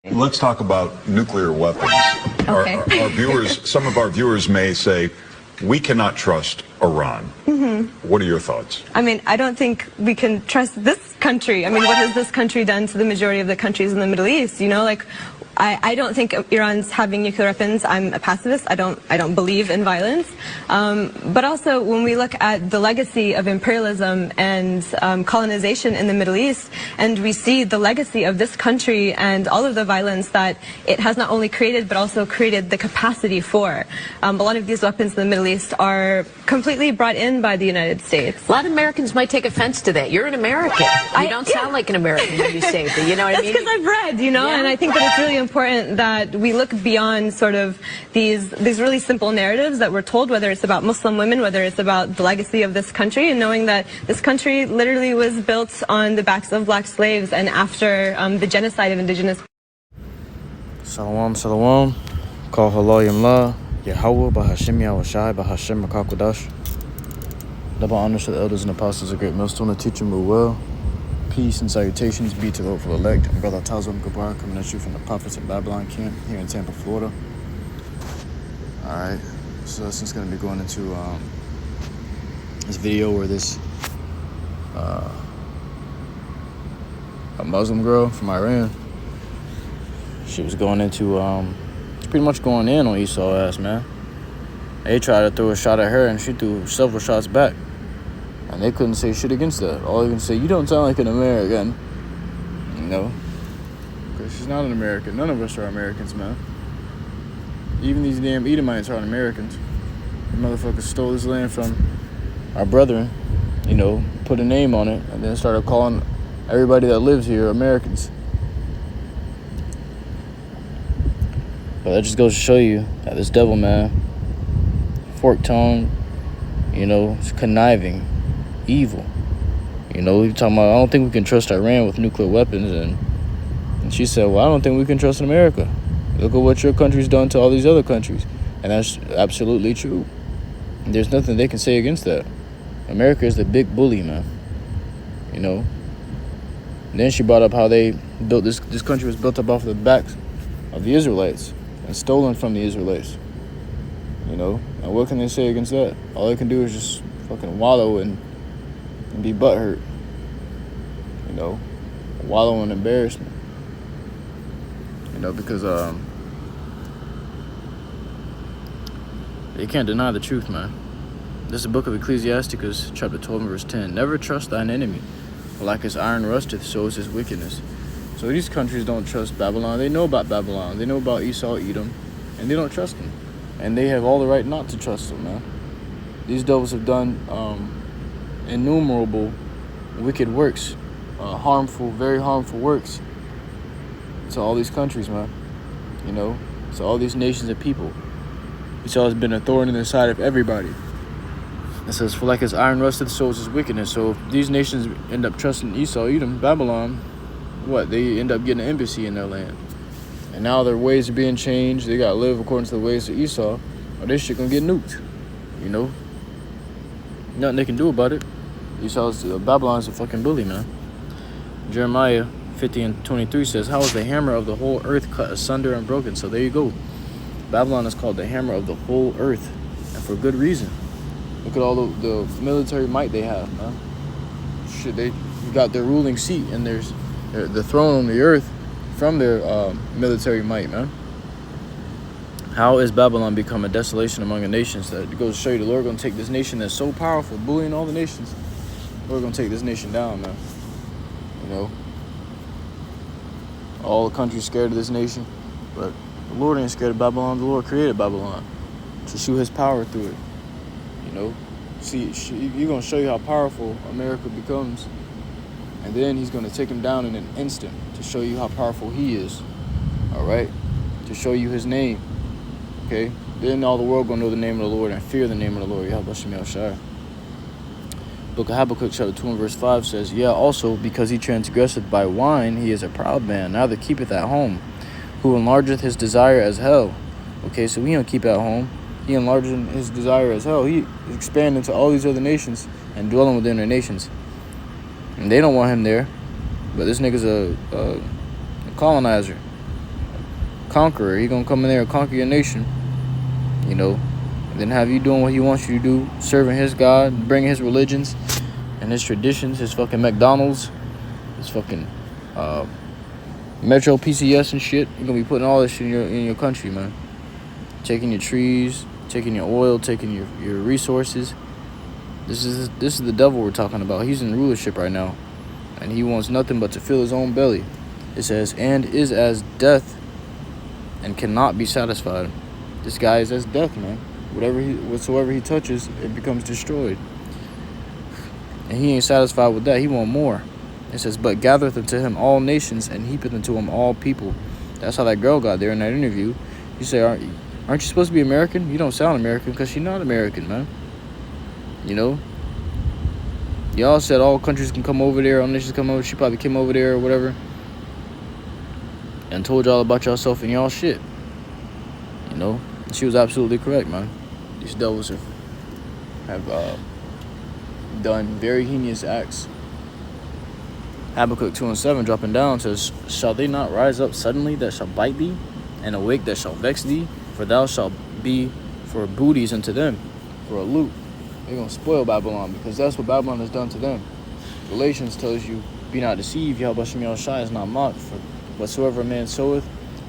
Let's talk about nuclear weapons. Okay. Our viewers, some of our viewers may say, we cannot trust Iran. What are your thoughts? I mean, I don't think we can trust this country. I mean, what has this country done to the majority of the countries in the Middle East? You know, like, I don't think Iran's having nuclear weapons. I'm a pacifist. I don't believe in violence. But also, when we look at the legacy of imperialism and colonization in the Middle East, and we see the legacy of this country and all of the violence that it has not only created, but also created the capacity for. A lot of these weapons in the Middle East are completely brought in by the United States. A lot of Americans might take offense to that. You're an American. You don't sound like an American when you say that. You know what I mean? That's because I've read, you know, and I think that it's really important that we look beyond sort of these really simple narratives that we're told, whether it's about Muslim women, whether it's about the legacy of this country, and knowing that this country literally was built on the backs of black slaves and after the genocide of indigenous. Shalom, shalom. Call HALALYAM, YAHAWAH, BAHASHAM, YAHAWASHI, BAHASHAM, QADASH. Double honors to the elders and apostles of Great Millstone, the teacher move well. Peace and salutations be to the hopeful elect. I'm Brother Tazwam Gabar coming at you from the Prophets of Babylon camp here in Tampa, Florida. Alright, so this is going to be going into this video where this a Muslim girl from Iran, she was going into pretty much going in on Esau ass, man. They tried to throw a shot at her and she threw several shots back. And they couldn't say shit against that. All they can say, you don't sound like an American. You know? Because she's not an American. None of us are Americans, man. Even these damn Edomites aren't Americans. The motherfuckers stole this land from our brethren, you know, put a name on it, and then started calling everybody that lives here Americans. But that just goes to show you that this devil, man, forked tongue, you know, is conniving, evil. You know, we talking about, I don't think we can trust Iran with nuclear weapons, and she said, well, I don't think we can trust America. Look at what your country's done to all these other countries. And that's absolutely true. There's nothing they can say against that. America is the big bully, man. You know? And then she brought up how they built this country was built up off the backs of the Israelites and stolen from the Israelites. You know? And what can they say against that? All they can do is just fucking wallow and be butthurt. You know? Wallow in embarrassment. You know, because you can't deny the truth, man. This is the book of Ecclesiasticus, chapter 12, verse 10. Never trust thine enemy, for like as iron rusteth, so is his wickedness. So these countries don't trust Babylon. They know about Babylon. They know about Esau, Edom, and they don't trust them. And they have all the right not to trust them, man. These devils have done innumerable wicked works, harmful, very harmful works to all these countries, man. You know, to all these nations of people. Esau has been a thorn in the side of everybody. It says, for like as iron rusted, so is his wickedness. So if these nations end up trusting Esau, Edom, Babylon, what? They end up getting an embassy in their land. And now their ways are being changed. They got to live according to the ways of Esau, or this shit gonna get nuked. You know? Nothing they can do about it. Babylon's a fucking bully, man. Jeremiah 50 and 23 says, how is the hammer of the whole earth cut asunder and broken? So there you go. Babylon is called the hammer of the whole earth, and for good reason. Look at all the military might they have, man. Shit, they got their ruling seat, and there's the throne on the earth from their military might, man. How is Babylon become a desolation among the nations? That goes to show you the Lord going to take this nation that's so powerful, bullying all the nations. The Lord going to take this nation down, man. You know? All the countries scared of this nation, but the Lord ain't scared of Babylon. The Lord created Babylon to show his power through it. You know? See, you're going to show you how powerful America becomes, and then he's going to take him down in an instant to show you how powerful he is. All right? To show you his name. Okay? Then all the world going to know the name of the Lord and fear the name of the Lord. YAHAWASHI. Book of Habakkuk chapter 2 and verse 5 says, yeah, also because he transgresseth by wine, he is a proud man, neither keepeth at home, who enlargeth his desire as hell. Okay, so he don't keep at home. He enlarging his desire as hell. He is expanding to all these other nations and dwelling within their nations. And they don't want him there. But this nigga's a colonizer. conqueror. He gonna come in there and conquer your nation, you know, and then have you doing what he wants you to do, serving his God, bringing his religions and his traditions, his fucking McDonald's, his fucking Metro PCS and shit. You're gonna be putting all this shit in your country, man. Taking your trees, taking your oil, taking your resources. This is the devil we're talking about. He's in rulership right now, and he wants nothing but to fill his own belly. It says, and is as death and cannot be satisfied. This guy is as death, man. Whatsoever he touches, it becomes destroyed. And he ain't satisfied with that. He want more. It says, but gathereth unto him all nations and heapeth unto him all people. That's how that girl got there in that interview. You say, aren't you supposed to be American? You don't sound American, because she's not American, man. You know? Y'all said all countries can come over there, all nations come over. She probably came over there or whatever and told y'all about yourself and y'all shit. You know? She was absolutely correct, man. These devils have done very heinous acts. Habakkuk 2:7 dropping down says, shall they not rise up suddenly that shall bite thee, and awake that shall vex thee? For thou shalt be for booties unto them, for a loot. They're going to spoil Babylon, because that's what Babylon has done to them. Galatians tells you, be not deceived, YAHAWASHI is not mocked. For whatsoever a man soweth,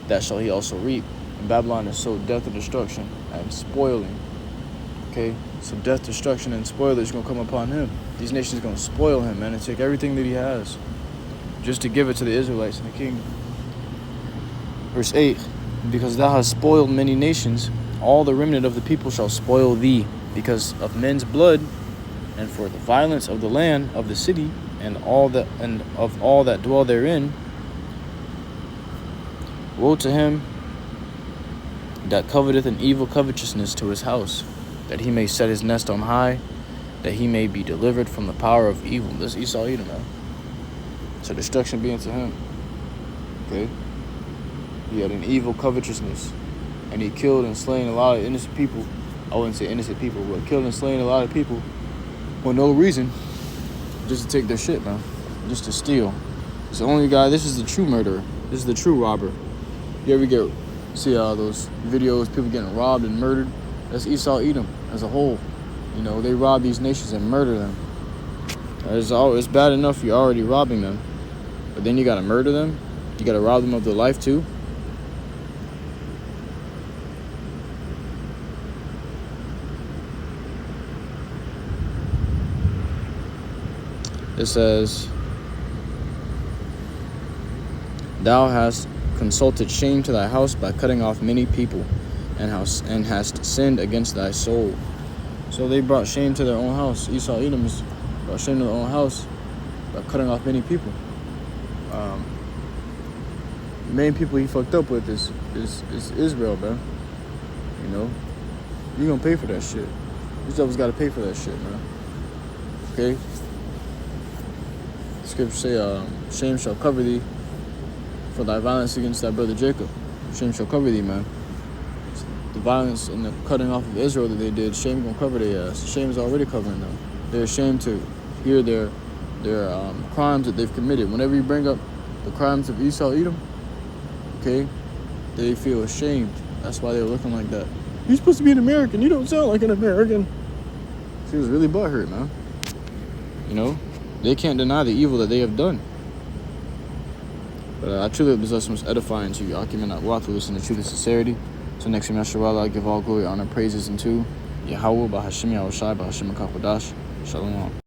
that shall he also reap. And Babylon is sowed death and destruction and spoiling. Okay? So death, destruction, and spoiler is going to come upon him. These nations are going to spoil him, man, and take everything that he has just to give it to the Israelites in the kingdom. Verse 8, because thou hast spoiled many nations, all the remnant of the people shall spoil thee, because of men's blood, and for the violence of the land of the city, and of all that dwell therein. Woe to him that coveteth an evil covetousness to his house, that he may set his nest on high, that he may be delivered from the power of evil. This Esau Edom, man. So destruction be unto him. Okay? He had an evil covetousness, and he killed and slain a lot of innocent people. I wouldn't say innocent people, but killed and slain a lot of people for no reason, just to take their shit, man, just to steal. It's the only guy. This is the true murderer. This is the true robber. You ever see those videos, people getting robbed and murdered? That's Esau Edom as a whole. You know, they rob these nations and murder them. It's bad enough you're already robbing them, but then you gotta murder them. You gotta rob them of their life too. It says, thou hast consulted shame to thy house by cutting off many people, and hast sinned against thy soul. So they brought shame to their own house. Esau Edom brought shame to their own house by cutting off many people. The main people he fucked up with is Israel, man. You know, you gonna pay for that shit. These devils gotta pay for that shit, man. Okay. Scripture say, shame shall cover thee for thy violence against thy brother Jacob. Shame shall cover thee, man. The violence and the cutting off of Israel that they did, shame gonna cover their ass. Shame is already covering them. They're ashamed to hear their crimes that they've committed. Whenever you bring up the crimes of Esau Edom, okay, they feel ashamed. That's why they're looking like that. You're supposed to be an American. You don't sound like an American. She was really butthurt, man. You know? They can't deny the evil that they have done. But I truly hope this lesson was edifying to you. YAHAWAH to listen to truth and sincerity. So next time, I give all glory, honor, praises unto YAHAWAH, BAHASHAM, YAHAWASHI, BAHASHAM, QADASH. Shalom.